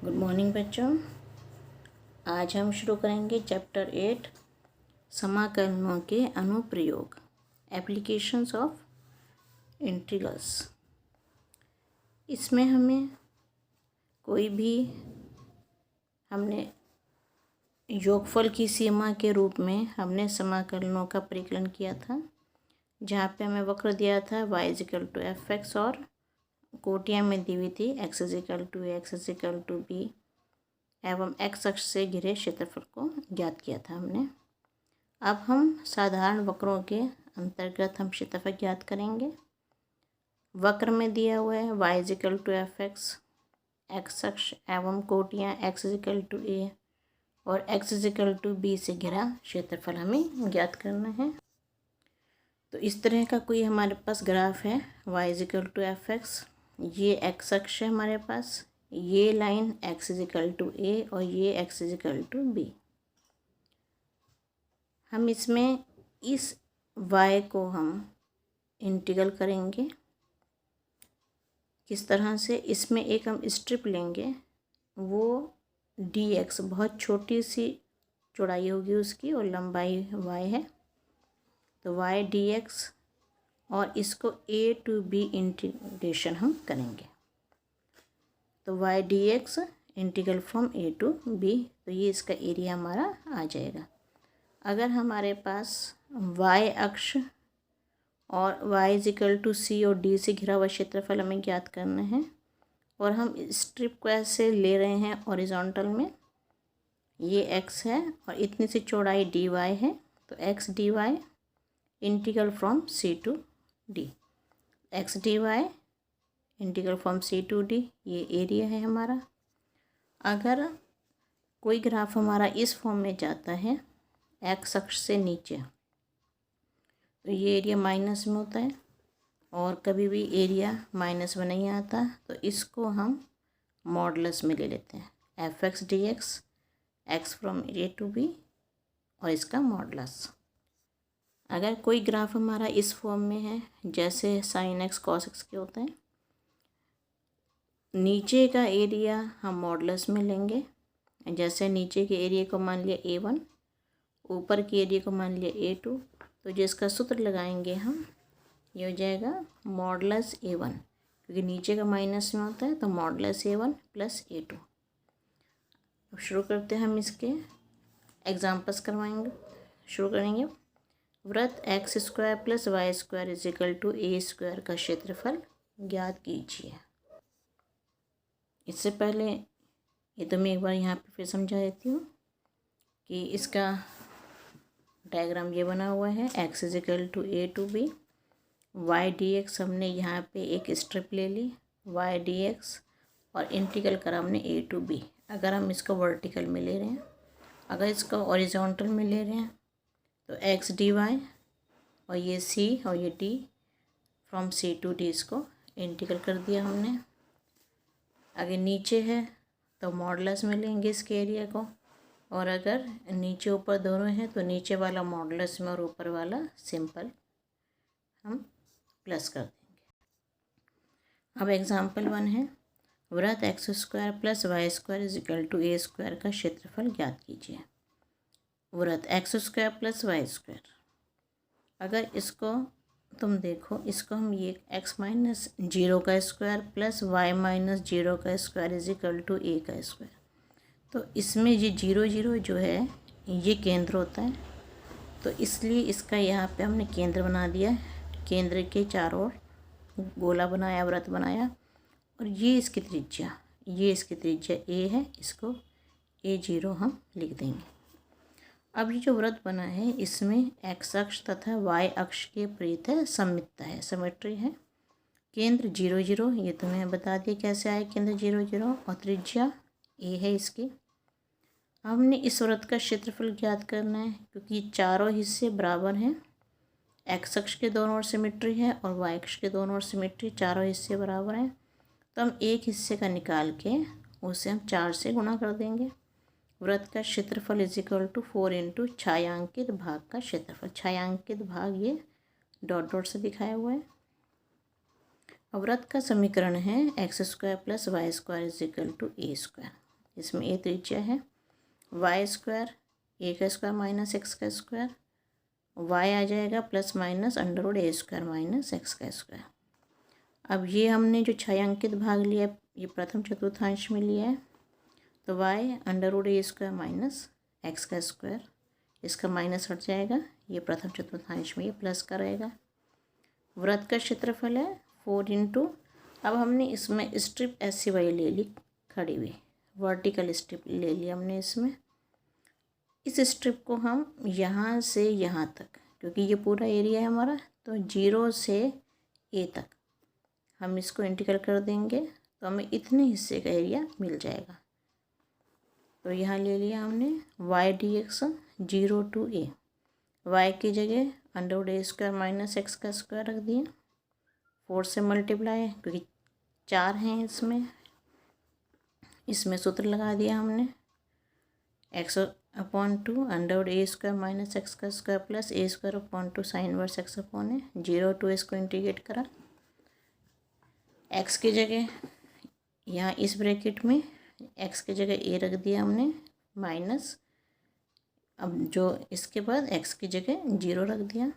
Good morning बच्चों। आज हम शुरू करेंगे चैप्टर 8 समाकलनों के अनुप्रयोग, एप्लीकेशंस ऑफ इंटीग्रल्स। इसमें हमने योगफल की सीमा के रूप में हमने समाकलनों का परिकलन किया था, जहाँ पे हमें वक्र दिया था y=f(x) और कोटियाँ में दी हुई थी x=a, x=b एवं x अक्ष से घिरे क्षेत्रफल को ज्ञात किया था हमने। अब हम साधारण वक्रों के अंतर्गत हम क्षेत्रफल ज्ञात करेंगे। वक्र में दिया हुआ है y=f(x), x अक्ष एवं कोटियाँ x=a और x=b से घिरा क्षेत्रफल हमें ज्ञात करना है। तो इस तरह का कोई हमारे पास ग्राफ है y=f(x), ये x अक्ष है हमारे पास, ये लाइन x=a और ये x=b। हम इसमें इस y को हम इंटीग्रल करेंगे। किस तरह से? इसमें एक हम स्ट्रिप लेंगे, वो dx बहुत छोटी सी चौड़ाई होगी उसकी और लंबाई y है, तो y dx और इसको a to b इंटीग्रेशन हम करेंगे, तो y dx integral from a to b, तो ये इसका एरिया हमारा आ जाएगा। अगर हमारे पास y अक्ष और y=c और d से घिरा हुआ क्षेत्रफल हमें ज्ञात करना है और हम स्ट्रिप को ऐसे ले रहे हैं हॉरिजॉन्टल में, ये x है और इतनी सी चौड़ाई dy है, तो x dy integral from c to d, x dy integral from c to d, ये एरिया है हमारा। अगर कोई ग्राफ हमारा इस फॉर्म में जाता है x अक्ष से नीचे, तो ये एरिया माइनस में होता है और कभी भी एरिया माइनस में नहीं आता, तो इसको हम मॉडुलस में ले लेते हैं, f(x) dx x from a to b और इसका मॉडुलस। अगर कोई ग्राफ हमारा इस फॉर्म में है जैसे sin x cos x के होते हैं, नीचे का एरिया हम मॉडुलस में लेंगे, जैसे नीचे के एरिया को मान लिया a1, ऊपर के एरिया को मान लिया a2, तो जिसका सूत्र लगाएंगे हम, ये हो जाएगा मॉडुलस a1, क्योंकि नीचे का माइनस में होता है, तो मॉडुलस a1 प्लस a2। अब शुरू करते हैं, हम इसके एग्जाम्पल्स करवाएंगे, शुरू करेंगे। वृत्त x² + y² = a² का क्षेत्रफल ज्ञात कीजिए। इससे पहले ये तो मैं एक बार यहाँ पे फिर समझा देती हूँ कि इसका डायग्राम ये बना हुआ है, x=a to b, y dx हमने यहाँ पे एक स्ट्रिप ले ली y dx और इंटीग्रल करा हमने a to b। अगर हम इसको वर्टिकल में ले रहे हैं, अगर इसको हॉरिजॉन्टल में ले रहे हैं, तो x dy और ये c और ये d from c to d, इसको इंटीग्रल कर दिया हमने। अगर नीचे है तो मॉडुलस में लेंगे इसके एरिया को, और अगर नीचे ऊपर दोनों हैं तो नीचे वाला मॉडुलस में और ऊपर वाला सिंपल हम प्लस कर देंगे। अब एग्जाम्पल 1 है, वृत्त x² + y² = a² का क्षेत्रफल ज्ञात कीजिए। वृत्त x² + y², अगर इसको तुम देखो, इसको हम ये x-0² + y-0² = a², तो इसमें ये 0 0 जो है ये केंद्र होता है, तो इसलिए इसका यहाँ पे हमने केंद्र बना दिया, केंद्र के चारों ओर गोला बनाया, वृत्त बनाया, और ये इसकी त्रिज्या a है, इसको a0 हम लिख देंगे। अब ये जो वृत्त बना है इसमें x अक्ष तथा y अक्ष के विपरीत सममितता है, सिमेट्री है। केंद्र 0 0, ये तुम्हें बता दिया कैसे आए केंद्र 0 0, और त्रिज्या a है इसकी। हमने इस वृत्त का क्षेत्रफल ज्ञात करना है, क्योंकि चारों हिस्से बराबर हैं, x अक्ष के दोनों ओर सिमेट्री है और y अक्ष के दोनों ओर सिमेट्री, चारों हिस्से बराबर हैं, तो हम एक हिस्से का निकाल के उसे हम 4 से गुणा कर देंगे। वृत्त का क्षेत्रफल = 4 × छायांकित भाग का क्षेत्रफल। छायांकित भाग ये डॉट डॉट से दिखाया हुआ है। वृत्त का समीकरण है x² + y² = a²। इसमें ए त्रिज्या है। वाई स्क्वायर ए का स्क्वायर माइनस एक्स का स्क्वायर, वाई आ जाएगा plus minus under root a square minus x का स्क्वायर। अब ये हमने जो छायांकित भाग लिया ये प्रथम चतुर्थांश में लिया है, तो Y under root a square minus x का स्क्वायर, इसका माइनस हट जाएगा, ये प्रथम चतुर्थांश में ये प्लस का रहेगा। वृत्त का क्षेत्रफल है 4 इंटू, अब हमने इसमें स्ट्रिप ऐसी वाली ले ली खड़ी हुई, वर्टिकल स्ट्रिप ले ली हमने इसमें। इस स्ट्रिप को हम यहाँ से यहाँ तक, क्योंकि ये पूरा एरिया है हमारा, तो 0 से ए तक हम इसको इंटीग्रल कर देंगे तो हमें इतने हिस्से का एरिया मिल जाएगा। तो यहाँ ले लिया हमने y d x 0 to a, y की जगह under root a square minus x का स्क्वायर रख दिया, 4 से मल्टीप्लाई क्योंकि 4 हैं इसमें सूत्र लगा दिया हमने, x upon 2 under root a square minus x का square plus a square upon 2 sine inverse x upon a, 0 to इसको इंटीग्रेट करा, एक्स की जगह यहाँ इस ब्रैकेट में एक्स की जगह ए रख दिया हमने माइनस, अब जो इसके बाद एक्स की जगह 0 रख दिया,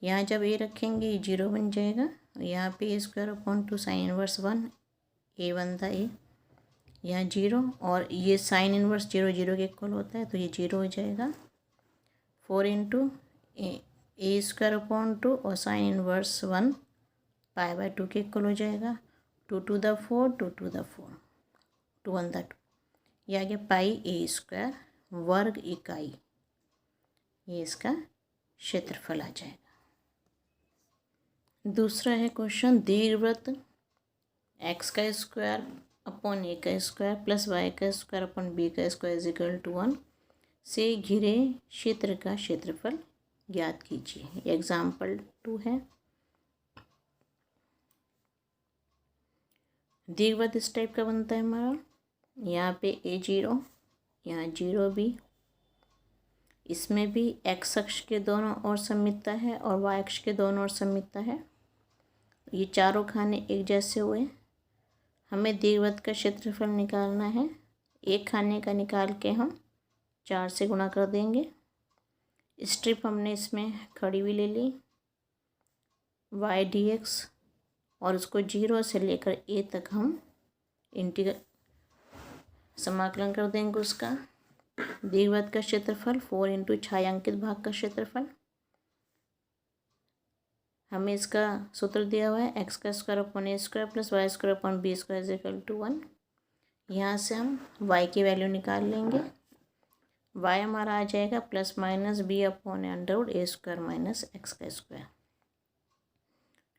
यहाँ जब ए रखेंगे ये 0 बन जाएगा, यहाँ पे ए स्क्वायर अपॉन 2 साइन इनवर्स 1 ए बनता ए, यहाँ 0 और ये साइन इनवर्स 0 0 के इक्वल होता है तो ये 0 हो जाएगा, 4 इंटू ए स्क्वायर अपॉन 2 और साइन इनवर्स 1 पाई बाय 2 के इक्वल हो जाएगा, 2 to the 4 2 to the 4 2 1 the 2, यह आ गया पाई ए स्क्वायर वर्ग इकाई, ये इसका क्षेत्रफल आ जाएगा। दूसरा है क्वेश्चन, दीर्घवृत्त एक्स का स्क्वायर अपॉन ए का स्क्वायर प्लस वाई का स्क्वायर अपॉन बी का स्क्वायर इज इक्वल टू 1 से घिरे क्षेत्र का क्षेत्रफल ज्ञात कीजिए। एग्जाम्पल 2 है। दीर्घवृत्त इस टाइप का बनता है हमारा, यहाँ पे A0, यहाँ 0 भी, इसमें भी एक्स अक्ष के दोनों ओर सममितता है और वाई अक्ष के दोनों ओर सममितता है, ये चारों खाने एक जैसे हुए। हमें दीर्घवृत्त का क्षेत्रफल निकालना है, एक खाने का निकाल के हम 4 से गुणा कर देंगे। स्ट्रिप हमने इसमें खड़ी हुई ले ली वाई डी एक्स और उसको 0 से लेकर ए तक हम इंटीग्रल समाकलन कर देंगे उसका। दीर्घवृत्त का क्षेत्रफल 4 इंटू छायांकित भाग का क्षेत्रफल, हमें इसका सूत्र दिया हुआ है एक्स का square upon a square plus y square upon b square is equal to 1। यहाँ से हम वाई की वैल्यू निकाल लेंगे, वाई हमारा आ जाएगा plus minus b upon under root a square minus x का स्क्वायर।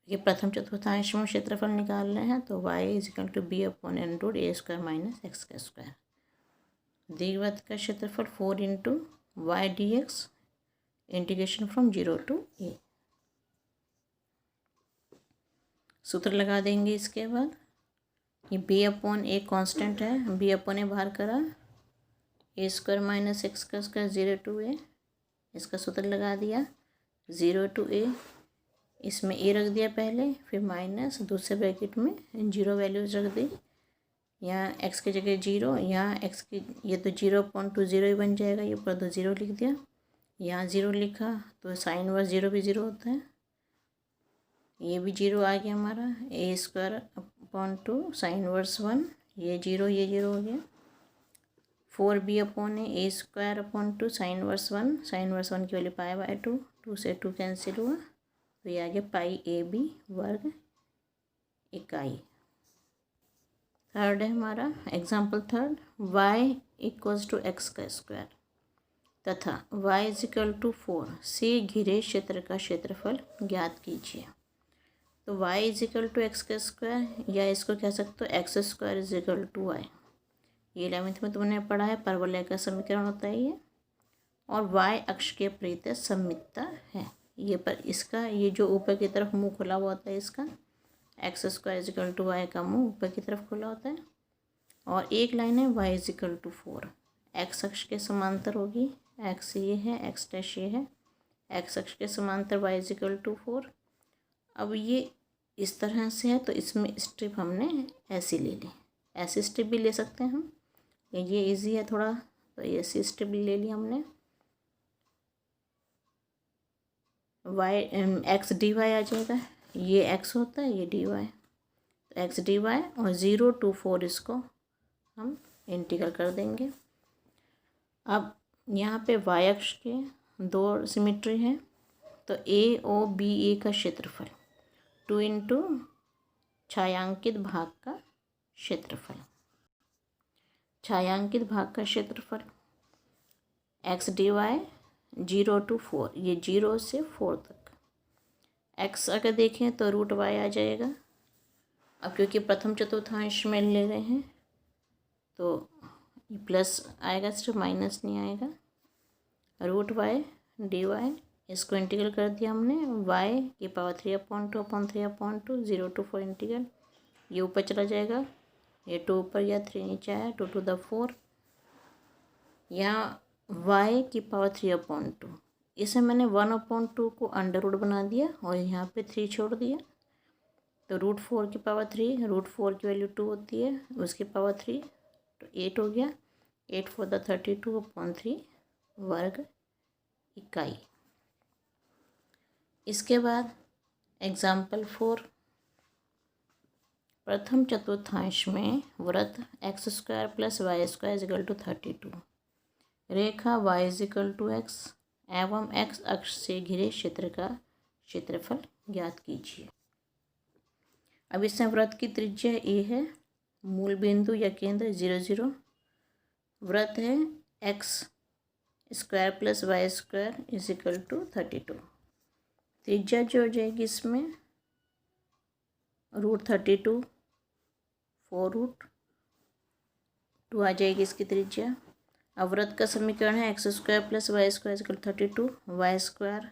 ये प्रथम चतुर्थांश में क्षेत्रफल निकाल रहे हैं तो y is equal to b upon under root a square minus x का स्क्वायर। दीर्घवृत्त का क्षेत्रफल 4 into y d x integration from 0 to a. सूत्र लगा देंगे इसके बाद, ये बी अपॉन ए कॉन्स्टेंट है, बी अपॉन ए बाहर करा, ए स्क्वायर माइनस एक्स का स्क्वायर 0 टू ए, इसका सूत्र लगा दिया 0 टू ए, इसमें ए रख दिया पहले, फिर माइनस दूसरे ब्रैकेट में 0 वैल्यूज रख दी, यहाँ एक्स की जगह 0, यहाँ एक्स की ये तो 0.2 0 ही बन जाएगा, ये पूरा तो 0 लिख दिया, यहाँ 0 लिखा तो साइन इनवर्स 0 भी 0 होता है, ये भी 0 आ गया हमारा, a square upon 2 sine inverse 1, ये 0 हो गया, 4b upon a square upon 2 sine inverse 1, sine inverse 1 की वैल्यू पाई बाय 2, 2 से 2 कैंसिल हुआ तो ये आ गया पाई ए बी वर्ग इकाई। थर्ड है हमारा example third, y equals to x का स्क्वायर तथा y इज इक्वल टू 4 से घिरे क्षेत्र का क्षेत्रफल ज्ञात कीजिए। तो y is equal to x का स्क्वायर, या इसको कह सकते हो x square is equal to y, ये 11वीं में तुमने पढ़ा है, परवलय का समीकरण होता है ये, और y अक्ष के प्रति सममितता है ये, पर इसका ये जो ऊपर की तरफ मुंह खुला हुआ होता है इसका, x square is equal to y का मुंह ऊपर की तरफ खुला होता है, और एक लाइन है y is equal to 4, x अक्ष के समांतर होगी, एक्स ये है, एक्स डैश ये है, एक्स अक्ष के समांतर वाई इज इक्वल टू 4। अब ये इस तरह से है तो इसमें स्ट्रिप हमने ऐसी ले ली, ऐसी स्ट्रिप भी ले सकते हैं हम, ये इजी है थोड़ा, तो ये सी स्ट्रिप ले लिया हमने। वाई एक्स डी वाई आ जाएगा, ये एक्स होता है, ये डी वाई, तो एक्स डी वाई, और 0 to 4 इसको हम इंटीग्रल कर देंगे। अब यहाँ पे वाई अक्ष के दो सिमेट्री हैं, तो ए ओ बी ए का क्षेत्रफल 2 इंटू छायांकित भाग का क्षेत्रफल, छायांकित भाग का क्षेत्रफल एक्स डी वाई 0 to 4, ये 0 से 4 तक। एक्स अगर देखें तो रूट वाई आ जाएगा। अब क्योंकि प्रथम चतुर्थांश में ले रहे हैं तो ये प्लस आएगा, सिर्फ माइनस नहीं आएगा। रूट वाई डी वाई, इसको इंटीग्रल कर दिया हमने, वाई की पावर 3/2/3/2 0 to 4 इंटीग्रल, ये ऊपर चला जाएगा, ये 2 ऊपर या 3 नीचे आया, 2 to the 4। यहाँ y की पावर 3/2, इसे मैंने 1/2 को अंडर रूट बना दिया और यहाँ पे 3 छोड़ दिया, तो रूट 4 की पावर 3, रूट 4 की वैल्यू 2 होती है, उसकी पावर 3, तो 8 हो गया। 8 4 32/3 वर्ग इकाई। इसके बाद एग्जाम्पल 4, प्रथम चतुर्थांश में वृत्त x² + y² = 32, रेखा y = x एवं x अक्ष से घिरे क्षेत्र का क्षेत्रफल ज्ञात कीजिए। अब इसमें वृत्त की त्रिज्या a है, मूल बिंदु या केंद्र 0 0, वृत्त है x² + y² = 32। त्रिज्या जो हो जाएगी इसमें √32, 4√2 आ जाएगी इसकी त्रिज्या। अब वृत्त का समीकरण है x² + y² = 32, y²।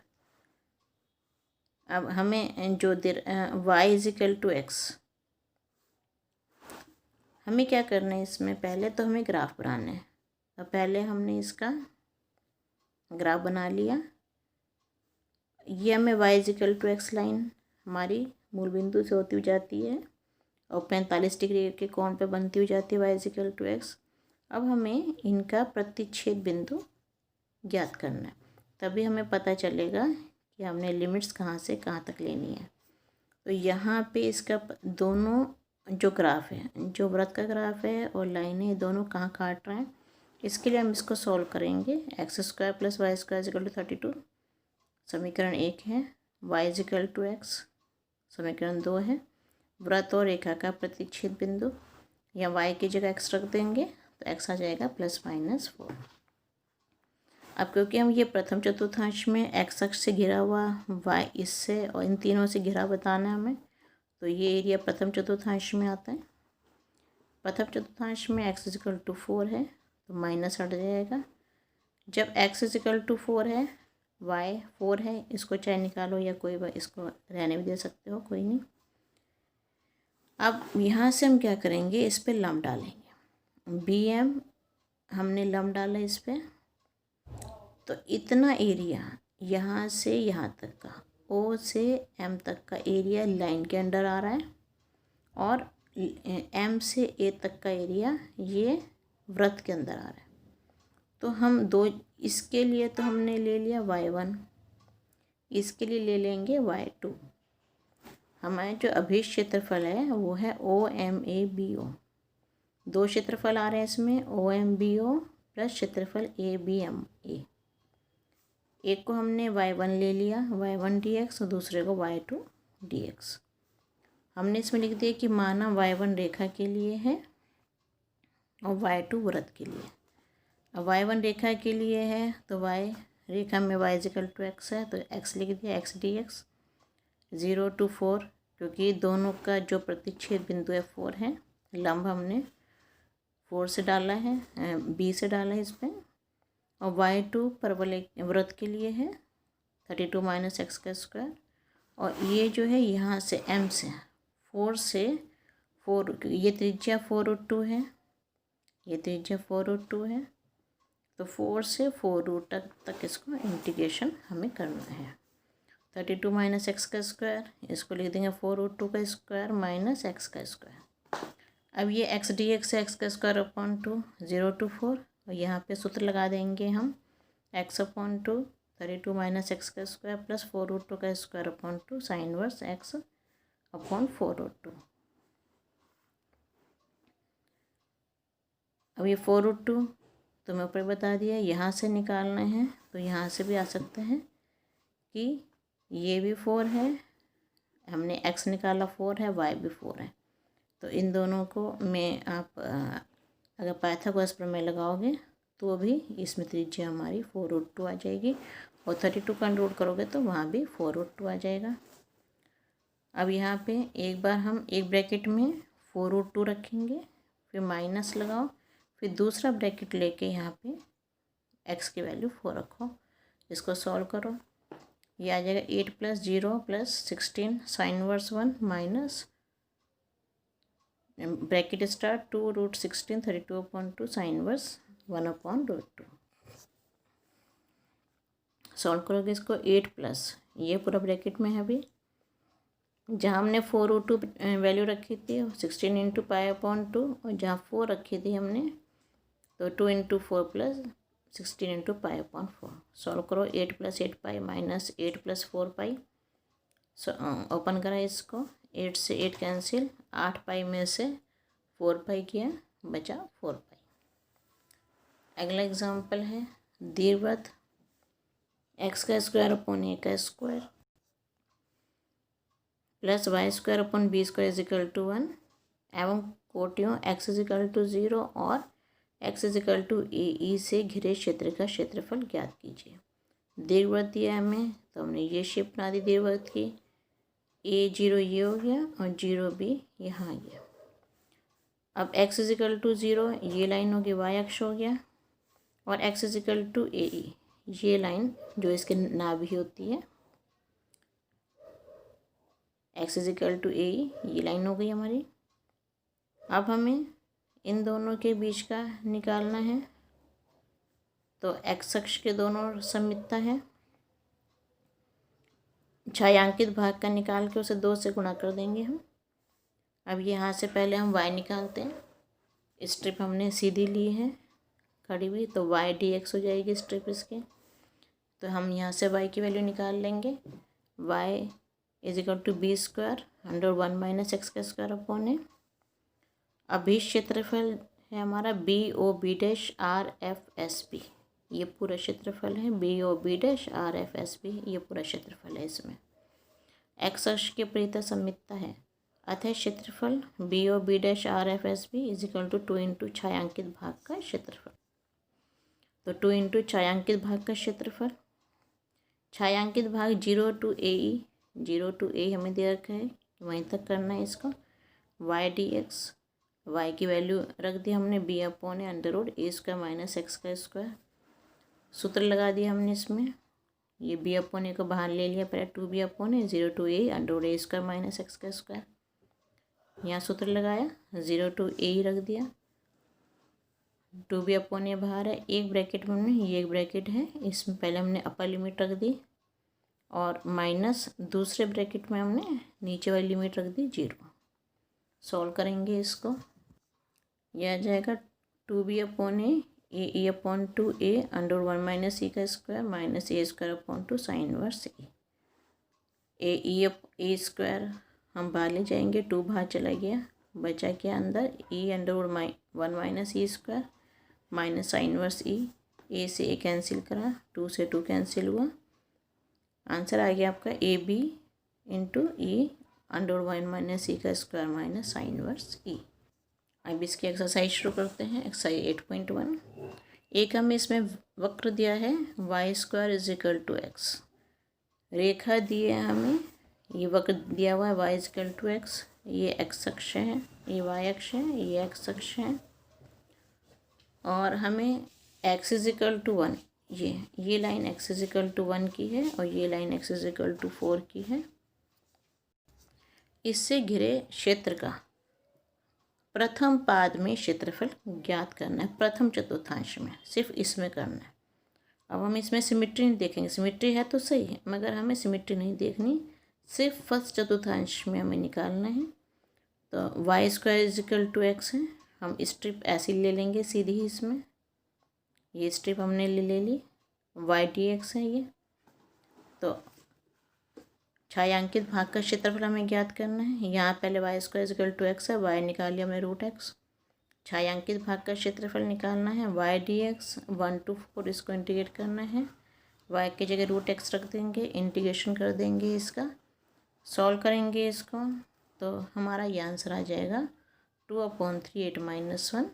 अब हमें जो y = x, हमें क्या करना है इसमें, पहले तो हमें ग्राफ बनाना है। तो पहले हमने इसका ग्राफ बना लिया। ये हमें y = x लाइन हमारी मूल बिंदु से होती हुई जाती है और 45 डिग्री के कोण पे बनती हुई जाती है y = x। अब हमें इनका प्रतिच्छेद बिंदु ज्ञात करना है, तभी हमें पता चलेगा कि हमने लिमिट्स कहाँ से कहाँ तक लेनी है। तो यहाँ पे इसका दोनों जो ग्राफ है, जो वृत्त का ग्राफ है और लाइनें, दोनों कहाँ काट रहे हैं, इसके लिए हम इसको सॉल्व करेंगे। x² + y² = 32 समीकरण 1 है, y = x समीकरण 2 है। वृत्त और रेखा का प्रतिच्छेद बिंदु, या y की जगह x रख देंगे तो x आ जाएगा ±4। अब क्योंकि हम ये प्रथम चतुर्थांश में x अक्ष से घिरा हुआ, y इससे और इन तीनों से घिरा बताना है हमें, तो ये एरिया प्रथम चतुर्थांश में आता है। प्रथम चतुर्थांश में x = 4 है तो माइनस हट जाएगा। जब x = 4 है, y 4 है, इसको चाहे निकालो या कोई इसको रहने भी दे सकते हो, कोई नहीं। अब यहाँ से हम क्या करेंगे, इस पे लंब डालेंगे। BM हमने लंब डाला इस पे, तो इतना एरिया यहाँ से यहाँ तक का, O से M तक का एरिया लाइन के अंडर आ रहा है, और M से A तक का एरिया ये वृत्त के अंदर आ रहा है। तो हम दो, इसके लिए तो हमने ले लिया y1, इसके लिए ले लेंगे y2। हमारे जो अभिष्ट क्षेत्रफल है वो है OMABO। दो क्षेत्रफल आ रहे हैं इसमें, OMBO प्लस क्षेत्रफल ABMA। एक को हमने y1 ले लिया, y1 dx, और दूसरे को y2 dx। हमने इसमें लिख दिया कि माना y1 रेखा के लिए है और y2 वृत्त के लिए। अब y1 रेखा के लिए है तो y रेखा में y = x है तो x लिख दिया, x dx 0 to 4, क्योंकि दोनों का जो प्रतिच्छेद बिंदु है 4 है। लंब हमने 4 से डाला है, b से डाला है इस पर। और y2 परवलय वृत्त के लिए है 32 - x²। और ये जो है यहाँ से m से 4 से 4, ये त्रिज्या 4√2 है, ये त्रिज्या 4√2 है, तो 4 से 4 तक इसको इंटीग्रेशन हमें करना है। 32 - x², इसको लिख देंगे 4√2 का स्क्वायर माइनस x²। अब ये एक्स डी एक्स है, एक्स का स्क्वायर अपॉन 2 0 to 4, और यहाँ पे सूत्र लगा देंगे हम एक्स अपॉन 2 32 माइनस एक्स का स्क्वायर प्लस 4√2 का square upon 2 sine inverse x upon 4√2। अब ये 4√2 तो मैं ऊपर बता दिया, यहाँ से निकालना है तो यहाँ से भी आ सकते हैं कि ये भी 4 है, हमने x निकाला 4 है, y भी 4 है, तो इन दोनों को में आप अगर पाइथागोरस प्रमेय लगाओगे तो भी इसमें त्रिज्या हमारी 4√2 आ जाएगी, और 32 का अंडर रूट करोगे तो वहाँ भी 4√2 आ जाएगा। अब यहाँ पे एक बार हम एक ब्रैकेट में 4√2 रखेंगे, फिर माइनस लगाओ, फिर दूसरा ब्रैकेट लेके यहाँ पे x की वैल्यू 4 रखो, इसको सॉल्व करो, ये आ जाएगा 8 + 0 + 16 sign inverse 1 minus bracket start 2√16 32/2 sine inverse 1/√2। Solve करोगे इसको 8 प्लस ये पूरा ब्रैकेट में है, अभी जहाँ हमने 4√2 वैल्यू रखी थी 16 × π/2, और जहाँ 4 रखी थी हमने तो 2 × 4 + 16 × π/4। सॉल्व करो 8 + 8π माइनस 8 + 4π, ओपन करा इसको, 8 से 8 कैंसिल, 8π में से 4π किया, बचा 4π। अगला एग्जाम्पल है दीर्घवृत्त एक्स का स्क्वायर अपॉन ए का square plus y square upon b square is equal to 1 एवं कोटियों x इजिकल टू 0 और x इजिकल टू ए से घिरे क्षेत्र का क्षेत्रफल ज्ञात कीजिए। दीर्घवृत्त दिया है हमें, तो हमने ये शेप बना दी दीर्घवृत्त की, A0 ये हो गया और 0 भी यहाँ आ गया। अब x इजिकल टू 0 ये लाइन होगी, y अक्ष हो गया, और x इजिकल टू ए ये लाइन जो इसके नाभि होती है, x इजिकल टू ए ये लाइन हो गई हमारी। अब हमें इन दोनों के बीच का निकालना है, तो x अक्ष के दोनों सममितता है, छायांकित भाग का निकाल के उसे 2 से गुणा कर देंगे हम। अब यहाँ से पहले हम y निकालते हैं, स्ट्रिप हमने सीधी ली है खड़ी हुई, तो y dx हो जाएगी स्ट्रिप इसके, तो हम यहाँ से y की वैल्यू निकाल लेंगे, y is equal to b square under 1 minus x का स्क्वायर अपॉन ए। अभी क्षेत्रफल है हमारा BOB'RFSB, ये पूरा क्षेत्रफल है, BOB'RFSB ये पूरा क्षेत्रफल है। इसमें एक्स अक्ष के परितः सममितता है, अतः क्षेत्रफल BOB'RFSB इजिकल टू 2 × छायांकित भाग का क्षेत्रफल, तो 2 × छायांकित भाग का क्षेत्रफल, छायांकित भाग 0 to AE, 0 to A हमें दे रखा है, वहीं तक करना है इसको। y dx, y की वैल्यू रख दी हमने B/A under root A² minus x का स्क्वायर, सूत्र लगा दिया हमने इसमें, ये B/A को बाहर ले लिया, पहले 2B/A 0 to A under root A² minus x का स्क्वायर, यहाँ सूत्र लगाया, 0 to A ही रख दिया, 2B/A बाहर है, एक ब्रैकेट में हमने, ये एक ब्रैकेट है, इसमें पहले हमने अपर लिमिट रख दी, और माइनस दूसरे ब्रैकेट में हमने नीचे वाली लिमिट रख दी 0। सॉल्व करेंगे इसको, यह आ जाएगा 2B/A AE/2A under 1 minus e का square minus A² sine inverse a square हम बाहर ले जाएंगे, 2 बाहर चला गया, बचा क्या अंदर, E अंडर 1 माइनस ई² माइनस साइन इनवर्स ए से ए कैंसिल करा, 2 से 2 कैंसिल हुआ, आंसर आ गया आपका AB × E under 1 minus e का square minus sine inverse E। अब इसकी एक्सरसाइज शुरू करते हैं। एक्सरसाइज 8.1, एक हमें इसमें वक्र दिया है y² इजिकल टू x, रेखा दी है हमें, ये वक्र दिया हुआ है y इजिकल टू x, ये x अक्ष है, ये y अक्ष है, ये x अक्ष है, और हमें x इजिकल टू 1, ये लाइन x इजिकल टू 1 की है और ये लाइन x इजिकल टू 4 की है। इससे घिरे क्षेत्र का प्रथम पाद में क्षेत्रफल ज्ञात करना है, प्रथम चतुर्थांश में, सिर्फ इसमें करना है। अब हम इसमें सिमिट्री नहीं देखेंगे, सिमिट्री है तो सही है, मगर हमें सिमिट्री नहीं देखनी, सिर्फ फर्स्ट चतुर्थांश में हमें निकालना है। तो y square is equal to x है, हम स्ट्रिप ऐसी ले लेंगे सीधी ही इसमें, ये स्ट्रिप हमने ले ली, वाई डी एक्स है ये। तो छायांकित भाग का क्षेत्रफल हमें ज्ञात करना है। यहाँ पहले y square is equal to x है, वाई निकाल लिया हमने रूट एक्स। छायांकित भाग का क्षेत्रफल निकालना है, वाई डी एक्स 1 to 4, इसको इंटीग्रेट करना है। वाई की जगह रूट एक्स रख देंगे, इंटीग्रेशन कर देंगे इसका, सॉल्व करेंगे इसको, तो हमारा ये आंसर आ जाएगा 2/3 8 - 1,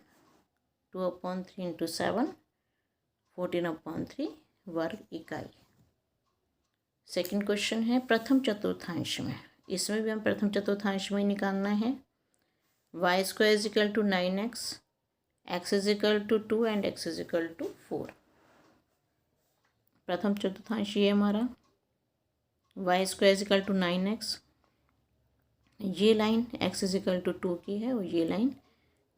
2/3 × 7 14/3 वर्ग इकाई। सेकंड क्वेश्चन है प्रथम चतुर्थांश में, इसमें भी हम प्रथम चतुर्थांश में ही निकालना है। Y square is equal to 9x, x is equal to 2 and x is equal to 4। प्रथम चतुर्थांश ये हमारा y square is equal to 9x, ये line x is equal to 2 की है और ये line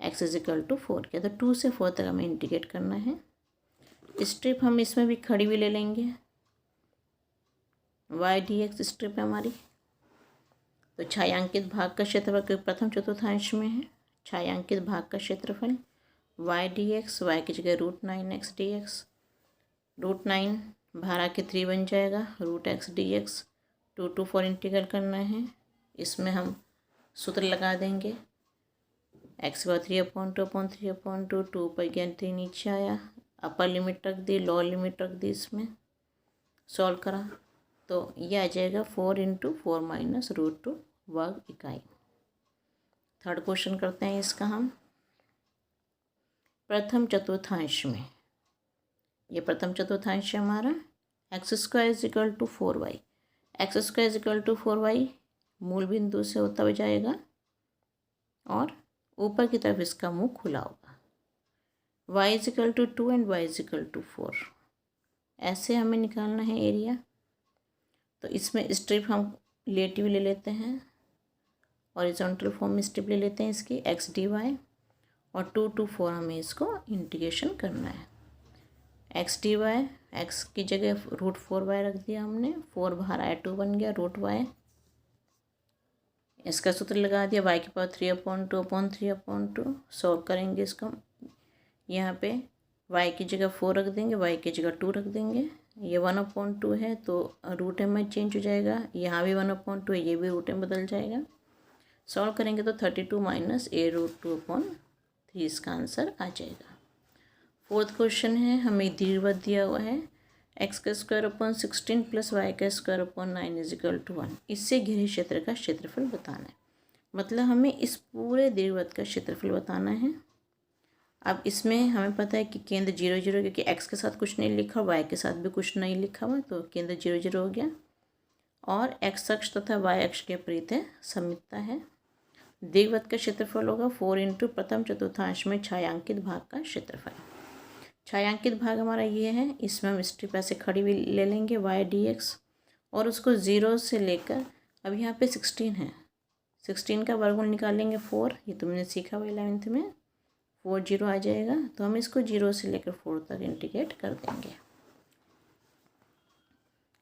x is equal to 4 की है। तो 2 से 4 तक हमें इंटीग्रेट करना है। स्ट्रिप हम इसमें भी खड़ी भी ले लेंगे, वाई डी एक्स स्ट्रिप है हमारी। तो छायांकित भाग का क्षेत्रफल प्रथम चतुर्थांश में है, छायांकित भाग का क्षेत्रफल वाई डी एक्स, वाई की जगह √9x dx, √9 भारा के 3 बन जाएगा, √x dx 2 to 4 इंटीग्रल करना है। इसमें हम सूत्र लगा देंगे, x बराबर 3/2/3/2, 2 पर ज्ञान 3 नीचे आया, अपर लिमिट रख दी, लोअर लिमिट रख दी, इसमें सॉल्व करा तो ये आ जाएगा 4 × 4 - √2 वर्ग इकाई। थर्ड क्वेश्चन करते हैं इसका हम। प्रथम चतुर्थांश में, ये प्रथम चतुर्थांश है हमारा, x square is equal to 4y, x square is equal to 4y मूल बिंदु से होता हुआ जाएगा और ऊपर की तरफ इसका मुंह खुला होगा। y is equal to 2 and y is equal to 4, ऐसे हमें निकालना है एरिया। तो इसमें स्ट्रिप हम रिलेटिव ले लेते हैं, हॉरिजॉन्टल फॉर्म में स्ट्रिप ले लेते हैं इसकी, एक्स डी वाई, और 2 to 4 हमें इसको इंटीग्रेशन करना है। एक्स डी वाई, एक्स की जगह √4y रख दिया हमने, 4 बाहर आया 2 बन गया, √y, इसका सूत्र लगा दिया, y की पावर 3/2/3/2, सॉल्व करेंगे इसको। यहाँ पे y की जगह 4 रख देंगे, y की जगह 2 रख देंगे, ये 1/2 है तो रूट m में चेंज हो जाएगा, यहाँ भी 1/2 है, ये भी रूट m बदल जाएगा। सॉल्व करेंगे तो 32 - a√2/3 इसका आंसर आ जाएगा। फोर्थ क्वेश्चन है, हमें दीर्घवृत्त दिया हुआ है, x²/16 + y²/9 = 1। इससे घिरे क्षेत्र का क्षेत्रफल बताना है, मतलब हमें इस पूरे दीर्घवृत्त का क्षेत्रफल बताना है। अब इसमें हमें पता है कि केंद्र 0 0, क्योंकि x के साथ कुछ नहीं लिखा, y के साथ भी कुछ नहीं लिखा हुआ, तो केंद्र 0 0 हो गया। और x अक्ष तथा y अक्ष के विपरीत सममितता है। दीर्घवृत्त का क्षेत्रफल होगा 4 × प्रथम चतुर्थांश में छायांकित भाग का क्षेत्रफल। छायांकित भाग हमारा ये है, इसमें हम स्ट्रिप ऐसे खड़ी भी ले लेंगे वाई डी एक्स, और उसको 0 से लेकर, अब यहाँ पे 16 है, 16 का वर्गमूल निकालेंगे 4, ये तुमने सीखा हुआ 11th में, 4 0 आ जाएगा, तो हम इसको 0 से लेकर 4 तक इंटीग्रेट कर देंगे।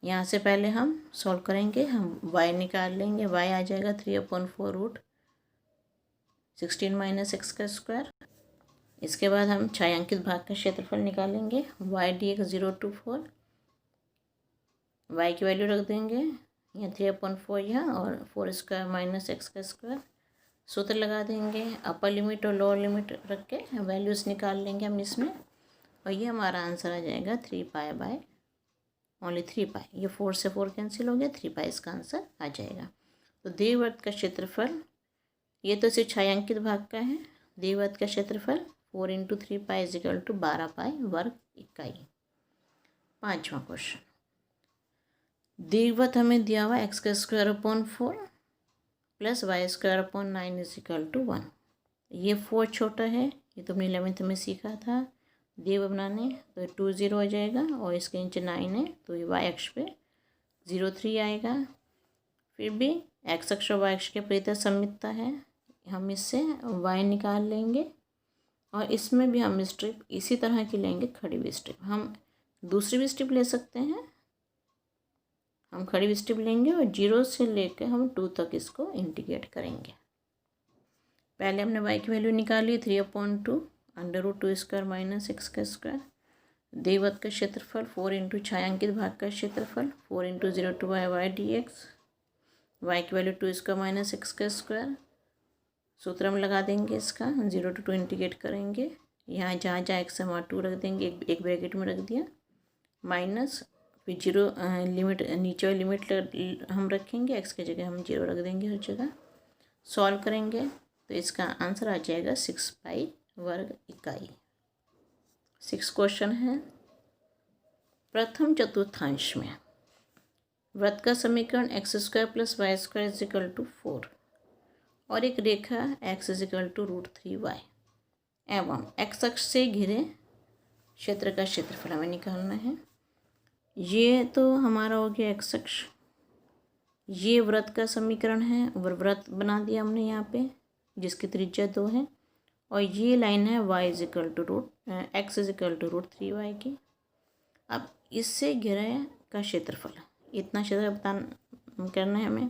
यहाँ से पहले हम सॉल्व करेंगे, हम y निकाल लेंगे, y आ जाएगा 3/4 √16 - x²। इसके बाद हम छायांकित भाग का क्षेत्रफल निकालेंगे, y dx 0 to 4, y की वैल्यू रख देंगे, यहाँ 3/4 यहाँ, और 4² - x², सूत्र लगा देंगे, अपर लिमिट और लोअर लिमिट रख के वैल्यूज़ निकाल लेंगे हम इसमें, और ये हमारा आंसर आ जाएगा 3π/3π। ये 4 से 4 कैंसिल हो गया, 3π इसका आंसर आ जाएगा। तो दीर्घवृत्त का क्षेत्रफल, ये तो सिर्फ छायांकित भाग का है, दीर्घवृत्त का क्षेत्रफल 4 × 3π = 12π वर्ग इकाई। पाँचवा क्वेश्चन, दीर्घवृत्त हमें दिया हुआ x²/4 + y²/9 = 1। ये 4 छोटा है, ये तुमने 11th में सीखा था दीर्घवृत्त बनाने, तो 2 0 हो जाएगा, और इसके नीचे 9 है, तो ये y अक्ष पे 0 3 आएगा। फिर भी x अक्ष और y अक्ष के विपरीत सममितता है, हम इससे y निकाल लेंगे, और इसमें भी हम स्ट्रिप इसी तरह की लेंगे, खड़ी हुई स्ट्रिप। हम दूसरी भी स्ट्रिप ले सकते हैं, हम खड़ी हुई स्ट्रिप लेंगे और 0 से लेकर हम 2 तक इसको इंटीग्रेट करेंगे। पहले हमने y की वैल्यू निकाली 3/2 √2² माइनस x²। देवत का क्षेत्रफल 4 इंटू छायांकित भाग का क्षेत्रफल 4 into 0 to y dx। y की वैल्यू 2² माइनस x²। सूत्र हम लगा देंगे इसका 0 to 2 इंटीग्रेट करेंगे। यहाँ जहाँ जहाँ x है वहाँ 2 रख देंगे, एक ब्रैकेट में रख दिया, माइनस फिर 0 लिमिट नीचे वाली लिमिट हम रखेंगे, x की जगह हम 0 रख देंगे हर जगह। सॉल्व करेंगे तो इसका आंसर आ जाएगा 6 पाई वर्ग इकाई। 6 क्वेश्चन है। प्रथम चतुर्थांश में वृत्त का समीकरण x² + y² = 4 और एक रेखा x = √3y एवं x अक्ष से घिरे क्षेत्र का क्षेत्रफल हमें निकालना है। ये तो हमारा हो गया x अक्ष। ये वृत्त का समीकरण है, वृत्त बना दिया हमने यहाँ पे जिसकी त्रिज्या 2 है, और ये लाइन है x = √3y की। अब इससे घिरे का क्षेत्रफल, इतना क्षेत्र करना है हमें।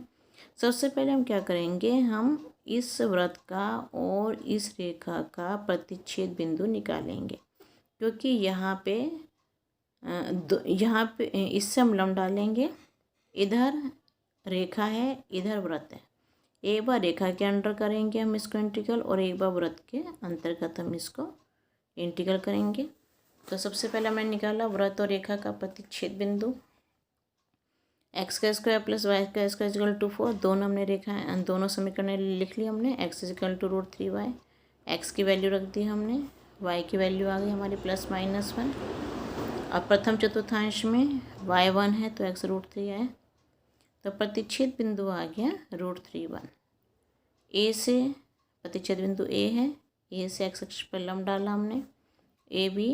सबसे पहले हम क्या करेंगे, हम इस वृत्त का और इस रेखा का प्रतिच्छेद बिंदु निकालेंगे, क्योंकि यहाँ पे इससे हम लंब डालेंगे। इधर रेखा है, इधर वृत्त है। एक बार रेखा के अंडर करेंगे हम इसको इंटीग्रल, और एक बार वृत्त के अंतर्गत हम इसको इंटीग्रल करेंगे। तो सबसे पहले मैंने निकाला वृत्त और रेखा का प्रतिच्छेद बिंदु x² + y² = 4। दोनों हमने रेखा दोनों समीकरण लिख ली हमने। x = √3y, x की वैल्यू रख दी हमने, y की वैल्यू आ गई हमारी +-1। अब प्रथम चतुर्थांश में y1 है तो x √3 है, तो प्रतिच्छेद बिंदु आ गया √3 a से। प्रतिच्छेद बिंदु a है, a से x अक्ष पर लंब डाला हमने, a भी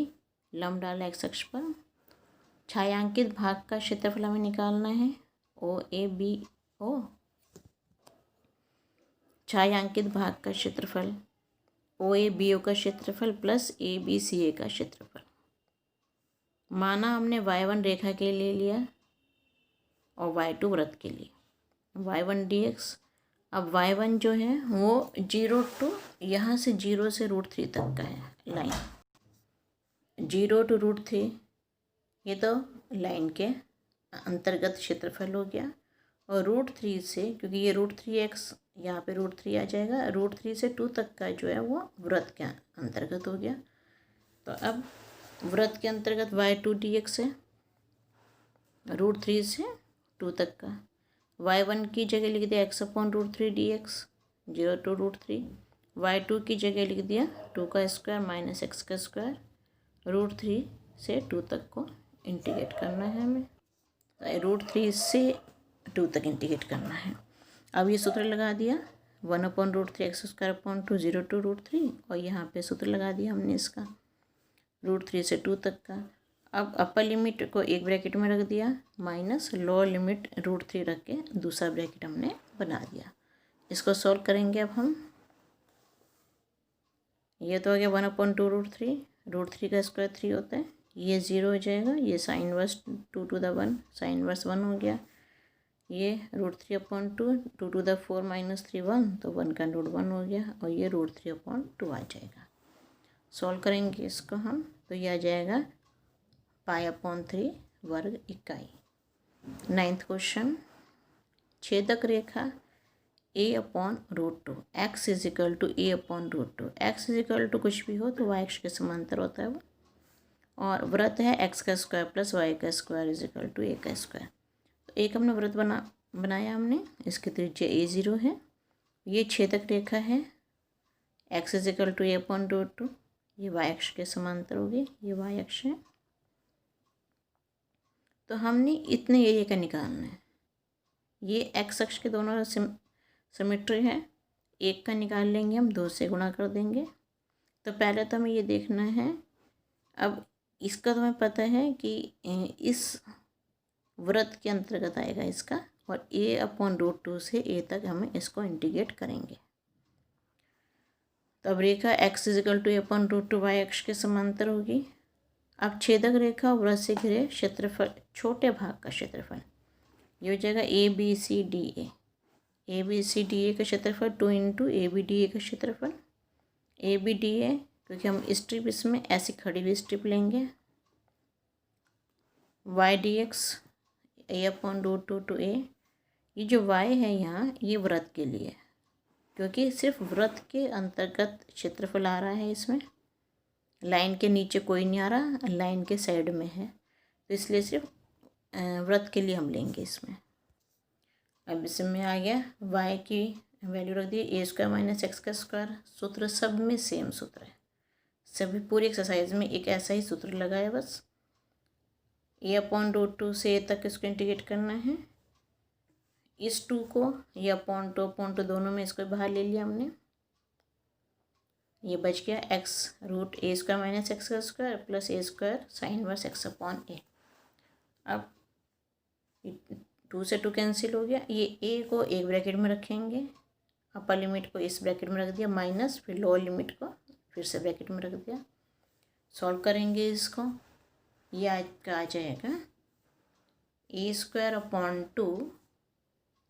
लंब डाला x अक्ष पर। छायांकित भाग का क्षेत्रफल हमें निकालना है, OABO। छायांकित भाग का क्षेत्रफल OABO का क्षेत्रफल प्लस ABCA का क्षेत्रफल। माना हमने y1 रेखा के लिए लिया और y2 वृत्त के लिए, y1 dx। अब y1 जो है वो 0 to यहाँ से 0 से √3 तक का है लाइन, 0 to √3 ये तो लाइन के अंतर्गत क्षेत्रफल हो गया। और √3 से, क्योंकि ये √3x यहाँ पे √3 आ जाएगा, √3 से 2 तक का जो है वो वृत्त के अंतर्गत हो गया। तो अब वृत्त के अंतर्गत y2 dx है, √3 से 2 तक का। y1 की जगह लिख दिया x/√3 dx 0 to √3। y2 की जगह लिख दिया 2² माइनस x²। √3 से 2 तक को इंटीग्रेट करना है हमें, √3 से 2 तक इंटीग्रेट करना है। अब ये सूत्र लगा दिया 1/√3 x² 0 to √3, और यहाँ पे सूत्र लगा दिया हमने इसका √3 से 2 तक का। अब अपर लिमिट को एक ब्रैकेट में रख दिया, माइनस लोअर लिमिट √3 रख के दूसरा ब्रैकेट हमने बना दिया। इसको सॉल्व करेंगे अब हम। ये तो हो गया 1/2√3, √3 का स्क्वायर 3 होता है, ये 0 हो जाएगा, ये sin inverse 2 to the 1 sin inverse 1 हो गया। ये √3/2 2 to the 4 - 3 1, तो 1 का √1 हो गया, और ये √3/2 आ जाएगा। सॉल्व करेंगे इसको हम, तो ये आ जाएगा π/3 वर्ग इकाई। 9th question. छेदक रेखा a/√2 x = a/√2। x = कुछ भी हो तो y अक्ष के समांतर होता है वो, और वृत्त है x² + y² = a²। तो एक हमने वृत्त बनाया हमने, इसकी त्रिज्या a0 है। ये छेदक रेखा है, x = a/√2, ये y अक्ष के समांतर होगी, ये y अक्ष है। तो हमने इतने एरिया का निकालना है। ये x अक्ष के दोनों सिमेट्री है, एक का निकाल लेंगे हम, 2 से गुणा कर देंगे। तो पहले तो हमें ये देखना है, अब इसका तो हमें पता है कि इस वृत्त के अंतर्गत आएगा इसका, और a/√2 से a तक हमें इसको इंटीग्रेट करेंगे। तो अब रेखा x = a/√2 y अक्ष के समांतर होगी। अब छेदक रेखा वृत्त से घिरे क्षेत्रफल, छोटे भाग का क्षेत्रफल, ये हो जाएगा ABCDA। A B C D A का क्षेत्रफल 2 into A B D A का क्षेत्रफल। ए बी डी ए क्योंकि हम स्ट्रिप इसमें ऐसी खड़ी हुई स्ट्रिप लेंगे। Y d x a upon root two two a. ये जो वाई है यहाँ ये वृत्त के लिए, क्योंकि सिर्फ वृत्त के अंतर्गत क्षेत्रफल आ रहा है इसमें, लाइन के नीचे कोई नहीं आ रहा, लाइन के साइड में है, तो इसलिए सिर्फ वृत्त के लिए हम लेंगे इसमें। अब इसमें आ गया वाई की वैल्यू रख दी ए स्क्वायर माइनस एक्स का स्क्वायर। सूत्र सब में सेम सूत्र है, सभी पूरी एक्सरसाइज में एक ऐसा ही सूत्र लगाया बस। ए अपॉन रूट टू से ए तक इसको इंटीग्रेट करना है। इस टू को ये अपॉन टू दोनों में इसको बाहर ले लिया हमने, ये बच गया x root a square minus x का square plus a square sine inverse x upon a. अब 2 से 2 कैंसिल हो गया, ये ए को एक ब्रैकेट में रखेंगे, अपर लिमिट को इस ब्रैकेट में रख दिया माइनस, फिर लोअर लिमिट को फिर से ब्रैकेट में रख दिया। सॉल्व करेंगे इसको, ये आ जाएगा a square upon 2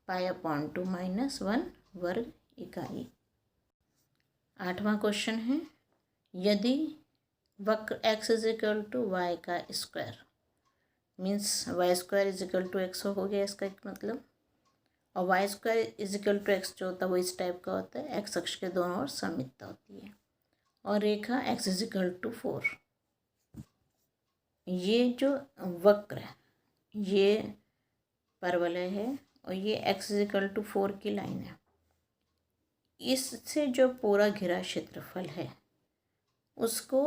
pi upon 2 minus 1 वर्ग इकाई। 8वां क्वेश्चन है, यदि वक्र x is equal to y का square means y square is equal to x हो गया इसका एक मतलब, और y square is equal to x जो होता है वो इस टाइप का होता है, एक्स अक्ष के दोनों ओर सममितता होती है, और रेखा x इज इक्वल टू 4। ये जो वक्र है ये परवलय है और ये x इज इक्वल टू 4 की लाइन है। इससे जो पूरा घिरा क्षेत्रफल है उसको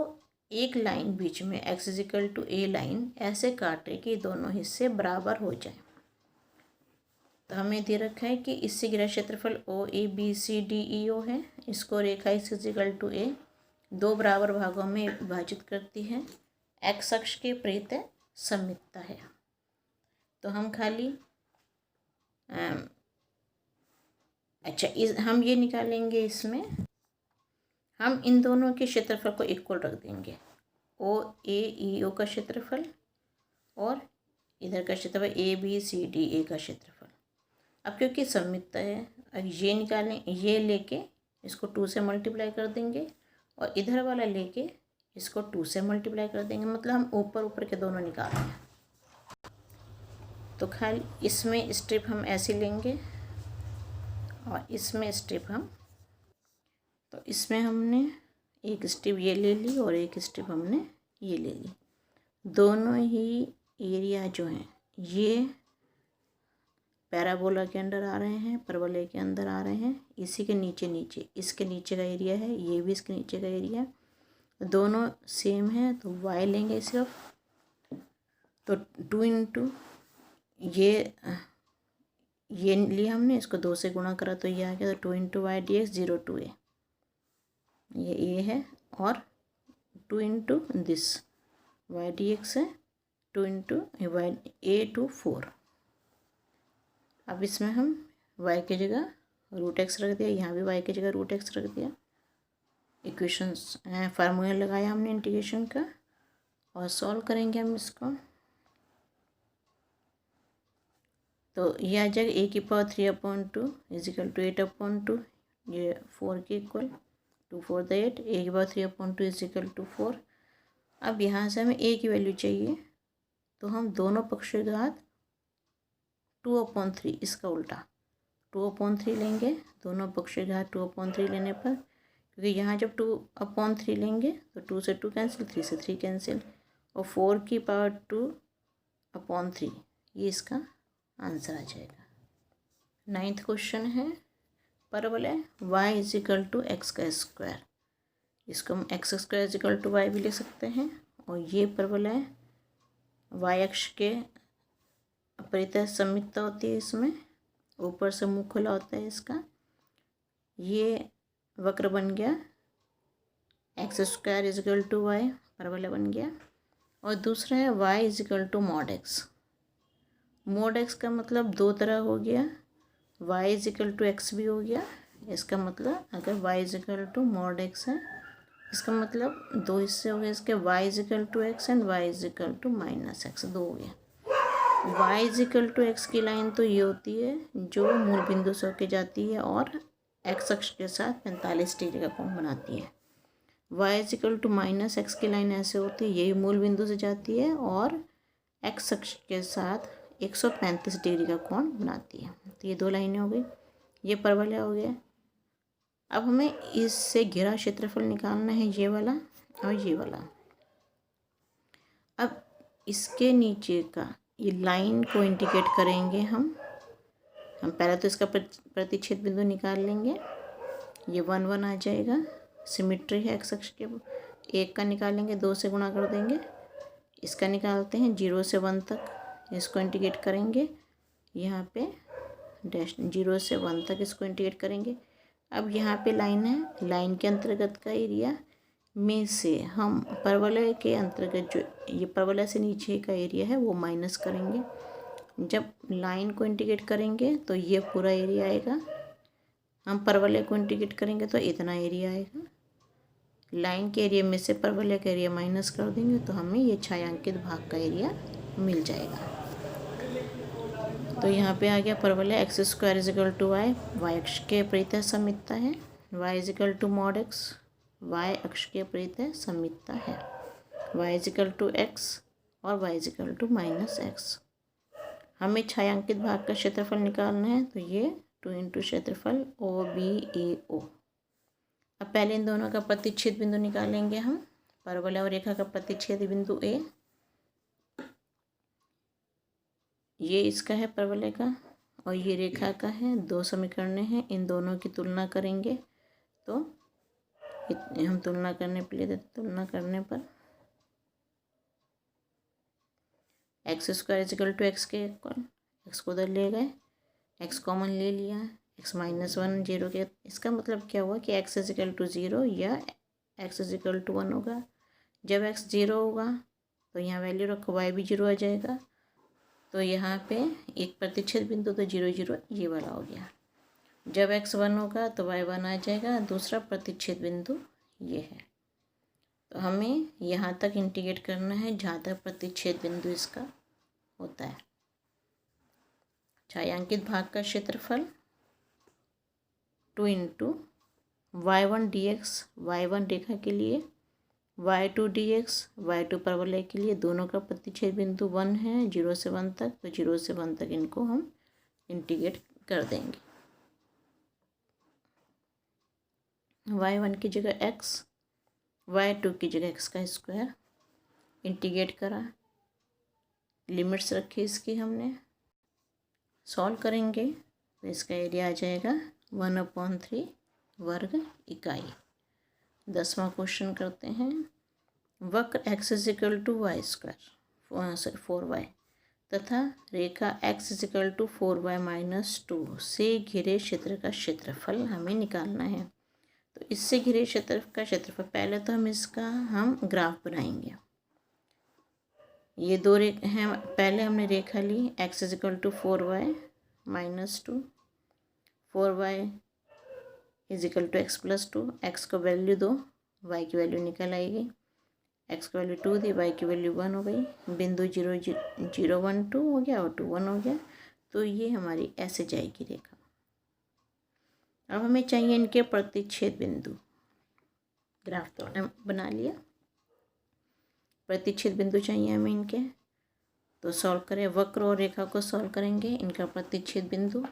एक लाइन बीच में x is equal to a line ऐसे काटे कि दोनों हिस्से बराबर हो जाए। तो हमें दे रखा है कि इससे घिरा क्षेत्रफल ओ ए बी सी डी ई ओ है, इसको रेखा x इज इक्वल टू ए 2 बराबर भागों में विभाजित करती है, x अक्ष के प्रति सममितता है। तो हम खाली हम ये निकालेंगे, इसमें हम इन दोनों के क्षेत्रफल को इक्वल रख देंगे, ओ ए ई ओ का क्षेत्रफल और इधर का क्षेत्रफल ए बी सी डी ए का क्षेत्रफल। अब क्योंकि सममितता है, अब ये निकालें, ये लेके इसको 2 से मल्टीप्लाई कर देंगे और इधर वाला लेके इसको 2 से मल्टीप्लाई कर देंगे, मतलब हम ऊपर ऊपर के दोनों निकाल रहे हैं। तो खाली इसमें स्ट्रिप हम ऐसे लेंगे और इसमें स्ट्रिप हम, तो इसमें हमने एक स्ट्रिप ये ले ली और एक स्ट्रिप हमने ये ले ली। दोनों ही एरिया जो हैं ये पैराबोला के अंदर आ रहे हैं, परवलय के अंदर आ रहे हैं, इसी के नीचे इसके नीचे का एरिया है, ये भी इसके नीचे का एरिया है, दोनों सेम है। तो y लेंगे सिर्फ, तो 2 इंटू ये लिया हमने, इसको 2 से गुणा करा तो ये आ गया, तो 2 into y d x 0 to a, ये ए है, और 2 into this y d x है 2 इंटू वाई ए टू 4। अब इसमें हम y की जगह रूट एक्स रख दिया, यहाँ भी y की जगह रूट एक्स रख दिया, इक्वेशंस फार्मूला लगाया हमने इंटीग्रेशन का, और सॉल्व करेंगे हम इसको। तो ये आ जाएगा ए की power 3 upon 2 is equal to 8 upon 2, ये 4 के इक्वल, 2 4 द 8, ए की power 3 upon 2 is equal to 4। अब यहाँ से हमें ए की वैल्यू चाहिए, तो हम दोनों पक्षों के घात 2 अपॉन 3, इसका उल्टा 2 अपॉन 3 लेंगे, दोनों पक्षों के घात 2 अपॉन 3 लेने पर, क्योंकि यहाँ जब 2 अपॉन 3 लेंगे तो 2 से 2 कैंसिल, 3 से 3 कैंसिल, और 4 की पावर 2 अपॉन 3, ये इसका आंसर आ जाएगा। 9th क्वेश्चन है, परवलय y is equal to x का स्क्वायर, इसको हम x square is equal to y भी लिख सकते हैं, और ये परवलय y अक्ष के परितः सममितता होती है, इसमें ऊपर से मुंह खुला होता है इसका, ये वक्र बन गया x square is equal to y, परवलय बन गया। और दूसरा है y is equal to mod x. Mod x का मतलब 2 तरह हो गया, y is equal to x भी हो गया, इसका मतलब अगर y is equal to mod x है, इसका मतलब 2 हिस्से हो गए इसके, y is equal to x and y is equal to minus x, 2 हो गया। y इजिकल टू एक्स की लाइन तो ये होती है जो मूल बिंदु से होके जाती है और एक्स अक्ष के साथ 45 डिग्री का कोण बनाती है। y is equal to minus x की लाइन ऐसे होती है, यही मूल बिंदु से जाती है और एक्स अक्ष के साथ 135 डिग्री का कोण बनाती है। तो ये दो लाइनें हो गई, ये परवलय हो गया। अब हमें इससे घिरा क्षेत्रफल निकालना है, ये वाला और ये वाला। अब इसके नीचे का ये लाइन को इंडिकेट करेंगे हम पहले तो इसका प्रतिच्छेद बिंदु निकाल लेंगे। ये 1 1 आ जाएगा, सिमिट्री है एक्स अक्ष के। एक का निकालेंगे, 2 से गुणा कर देंगे। इसका निकालते हैं 0 से 1 तक, इसको इंडिकेट करेंगे यहाँ पे डैश 0 से 1 तक इसको इंडिकेट करेंगे। अब यहाँ पे लाइन है, लाइन के अंतर्गत का एरिया में से हम परवलय के अंतर्गत जो ये परवलय से नीचे का एरिया है वो माइनस करेंगे। जब लाइन को इंडिकेट करेंगे तो ये पूरा एरिया आएगा, हम परवलय को इंडिकेट करेंगे तो इतना एरिया आएगा। लाइन के एरिया में से परवलय का एरिया माइनस कर देंगे तो हमें ये छायांकित भाग का एरिया मिल जाएगा। तो यहाँ पे आ गया परवलय x square is equal to y, y अक्ष के परितः सममितता है। Y is equal to mod x, y अक्ष के परितः सममितता है। वाई इजिकल टू एक्स और y is equal to minus x. हमें छायांकित भाग का क्षेत्रफल निकालना है, तो ये 2 इंटू क्षेत्रफल ओ बी ए ओ। अब पहले इन दोनों का प्रतिच्छेद बिंदु निकालेंगे हम। परवलय और रेखा का प्रतिच्छेद बिंदु ए, ये इसका है परवलय का और ये रेखा का है। दो समीकरण हैं, इन दोनों की तुलना करेंगे तो हम तुलना करने के लिए तुलना करने पर x square is equal to x के इक्वल, एक्स को उधर ले गए, एक्स कॉमन ले लिया, एक्स माइनस 1 0 के। इसका मतलब क्या हुआ कि एक्स इजिकल टू 0 या एक्स इजिकल टू 1 होगा। जब एक्स 0 होगा तो यहाँ वैल्यू रखो, वाई भी 0 आ जाएगा। तो यहाँ पे एक प्रतिच्छेद बिंदु तो 0 0 ये वाला हो गया। जब एक्स 1 होगा तो वाई 1 आ जाएगा, दूसरा प्रतिच्छेद बिंदु ये है। तो हमें यहाँ तक इंटीग्रेट करना है जहाँ तक प्रतिच्छेद बिंदु इसका होता है। छायांकित भाग का क्षेत्रफल 2 इंटू y1 dx, y1 रेखा के लिए, y2 dx, y2 परवलय के लिए। दोनों का प्रतिच्छेद बिंदु 1 है 0 से 1 तक, तो 0 से 1 तक इनको हम इंटीग्रेट कर देंगे। y1 की जगह x, y2 की जगह x का स्क्वायर, इंटीग्रेट करा, लिमिट्स रखी इसकी हमने, सॉल्व करेंगे तो इसका एरिया आ जाएगा 1/3 वर्ग इकाई। 10वां क्वेश्चन करते हैं। वक्र x is equal to y square 4y तथा रेखा x is equal to 4y minus 2 से घिरे क्षेत्र का क्षेत्रफल हमें निकालना है। तो इससे घिरे क्षेत्र का क्षेत्रफल, पहले तो हम ग्राफ बनाएंगे। ये दो रेखा हैं, पहले हमने रेखा ली x is equal to 4y minus 2, 4y is equal to x plus 2। X को वैल्यू दो, y की वैल्यू निकल आएगी। x की वैल्यू 2 दी, y की वैल्यू 1 हो गई। बिंदु 0 0 1 2 हो गया और 2 1 हो गया। तो ये हमारी ऐसे जाएगी रेखा। अब हमें चाहिए इनके प्रतिच्छेद बिंदु। ग्राफ तो हमने बना लिया, प्रतिच्छेद बिंदु चाहिए हमें इनके। तो सॉल्व करें, वक्र और रेखा को सॉल्व करेंगे, इनका प्रतिच्छेद बिंदु।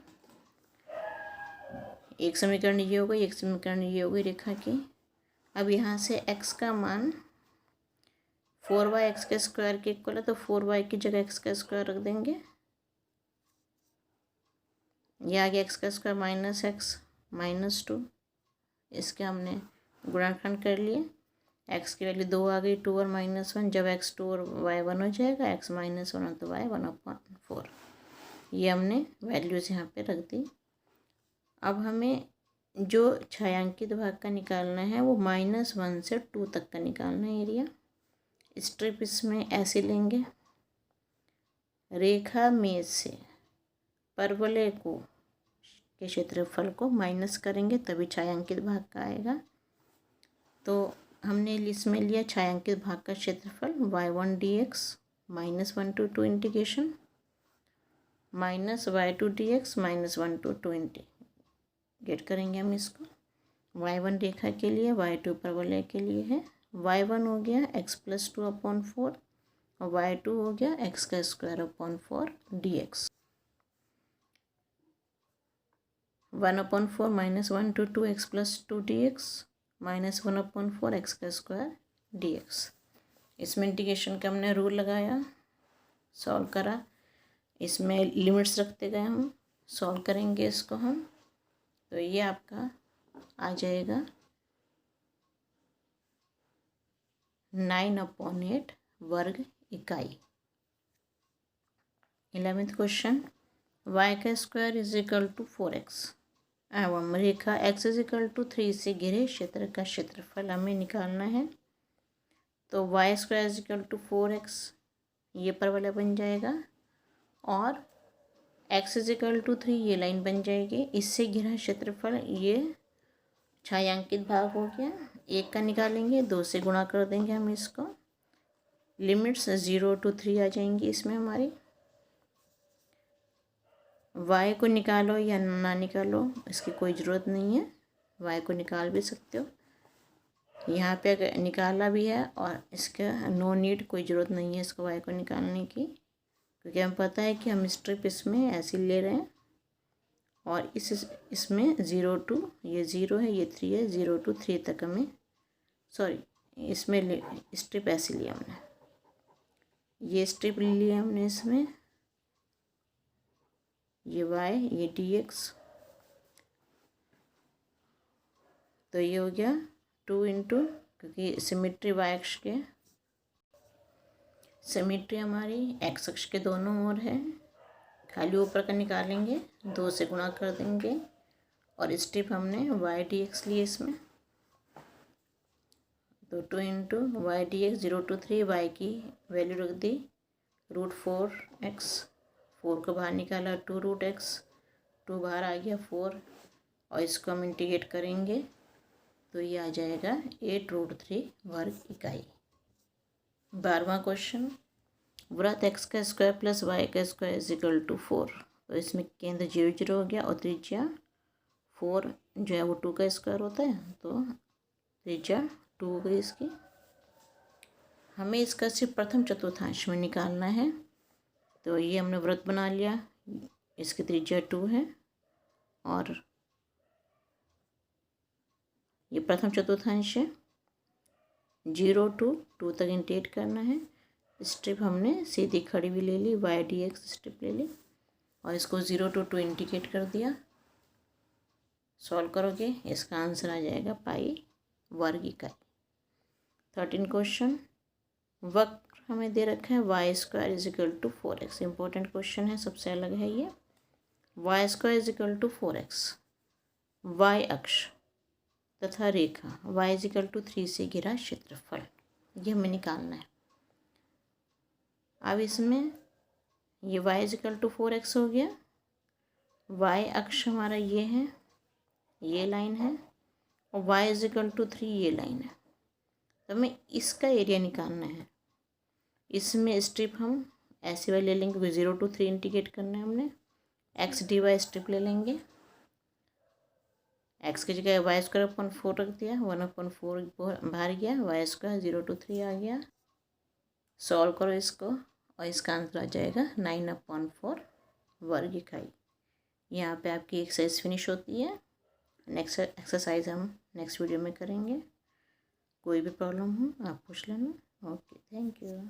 एक समीकरण ये हो गई, एक समीकरण ये हो गई रेखा की। अब यहाँ से x का मान 4y एक्स के स्क्वायर के इक्वल है, तो 4y की जगह x का स्क्वायर रख देंगे। ये आ गया x का स्क्वायर माइनस एक्स माइनस 2, इसके हमने गुणनखंड कर लिए। x की वैल्यू 2 आ गई, 2 और माइनस 1। जब x 2 और y 1 हो जाएगा, x माइनस 1 तो y 1/4। ये हमने वैल्यूज़ यहाँ पे रख दी। अब हमें जो छायांकित भाग का निकालना है वो -1 से 2 तक का निकालना है एरिया। स्ट्रिप इसमें ऐसे लेंगे, रेखा में से परवलय को के क्षेत्रफल को माइनस करेंगे तभी छायांकित भाग का आएगा। तो हमने इसमें लिया छायांकित भाग का क्षेत्रफल y1 dx -1 to 2 integration minus y to d x minus 1 to 20 get करेंगे हम इसको। y1 रेखा के लिए, y2 परवलय के लिए है। y1 हो गया x+2/4 और y2 हो गया x² 4 dx। 1/4 minus 1 to 2x+2 dx minus 1/4 x² dx। इसमें इंटीग्रेशन का हमने रूल लगाया, सॉल्व करा, इसमें लिमिट्स रखते गए हम, सॉल्व करेंगे इसको हम, तो ये आपका आ जाएगा 9/8 वर्ग इकाई। 11th question, y² is equal to 4x एवं रेखा x इज इक्वल टू 3 से घिरे क्षेत्र का क्षेत्रफल हमें निकालना है। तो y² is equal to 4x ये परवलय बन जाएगा और x इज इक्वल टू 3 ये लाइन बन जाएगी। इससे घिरा क्षेत्रफल ये छायांकित भाग हो गया। 1 का निकालेंगे, 2 से गुणा कर देंगे हम इसको। लिमिट्स 0 to 3 आ जाएंगी इसमें हमारी। y को निकालो या ना निकालो इसकी कोई ज़रूरत नहीं है, y को निकाल भी सकते हो। यहाँ पे अगर निकाला भी है और इसका नो नीड, कोई ज़रूरत नहीं है इसको y को निकालने की, क्योंकि हमें पता है कि हम स्ट्रिप इसमें ऐसे ले रहे हैं और इसमें 0 to ये 0 है, ये 3 है, 0 to 3 तक हमें, सॉरी इसमें स्ट्रिप ऐसे लिया हमने, ये स्ट्रिप ले लिया हमने इसमें, ये y ये dx, तो ये हो गया 2 इंटू, क्योंकि सिमेट्री y अक्ष के, सिमेट्री हमारी x अक्ष के दोनों ओर है, खाली ऊपर का निकालेंगे, 2 से गुणा कर देंगे और स्ट्रिप हमने y dx लिए इसमें, तो 2 into y dx 0 to 3, y की वैल्यू रख दी √4x, 4 को बाहर निकाला 2√x, 2 बाहर आ गया 4 और इसको हम इंटीग्रेट करेंगे तो ये आ जाएगा 8√3 वर्ग इकाई। 12वां क्वेश्चन, वृत्त x² plus y² is equal to 4, तो इसमें केंद्र 0 0 हो गया और त्रिज्या 4 जो है वो 2 का स्क्वायर होता है, तो त्रिज्या 2 हो गई इसकी। हमें इसका सिर्फ प्रथम चतुर्थांश में निकालना है, तो ये हमने वृत्त बना लिया, इसकी त्रिज्या 2 है और ये प्रथम चतुर्थांश है, 0 to 2 तक इंटीग्रेट करना है। स्ट्रिप हमने सीधी खड़ी भी ले ली, y dx स्ट्रिप ले ली और इसको 0 to 2 इंटीग्रेट कर दिया। सॉल्व करोगे इसका आंसर आ जाएगा पाई वर्ग इकाई। 13 क्वेश्चन, वक्र हमें दे रखा है y² is equal to 4x, important question है, सबसे अलग है ये। y² is equal to 4x, y अक्ष तथा रेखा y इज इक्वल टू 3 से घिरा क्षेत्रफल, ये हमें निकालना है। अब इसमें ये y is equal to 4x हो गया, y अक्ष हमारा ये है, ये लाइन है और y इज इक्वल टू 3 ये लाइन है, तो हमें इसका एरिया निकालना है। इसमें स्ट्रिप हम ऐसे वाले ले लेंगे, क्योंकि 0 to 3 इंटीग्रेट करना है हमने। x dy स्ट्रिप ले लेंगे, x की जगह y² 4 रख दिया, 1/4 बाहर गया, y² 0 to 3 आ गया। सॉल्व करो इसको और इसका आंसर आ जाएगा 9/4 वर्ग इकाई। यहाँ पे आपकी एक्सरसाइज फिनिश होती है। नेक्स्ट एक्सरसाइज हम नेक्स्ट वीडियो में करेंगे। कोई भी प्रॉब्लम हो आप पूछ लेना। Okay, thank you.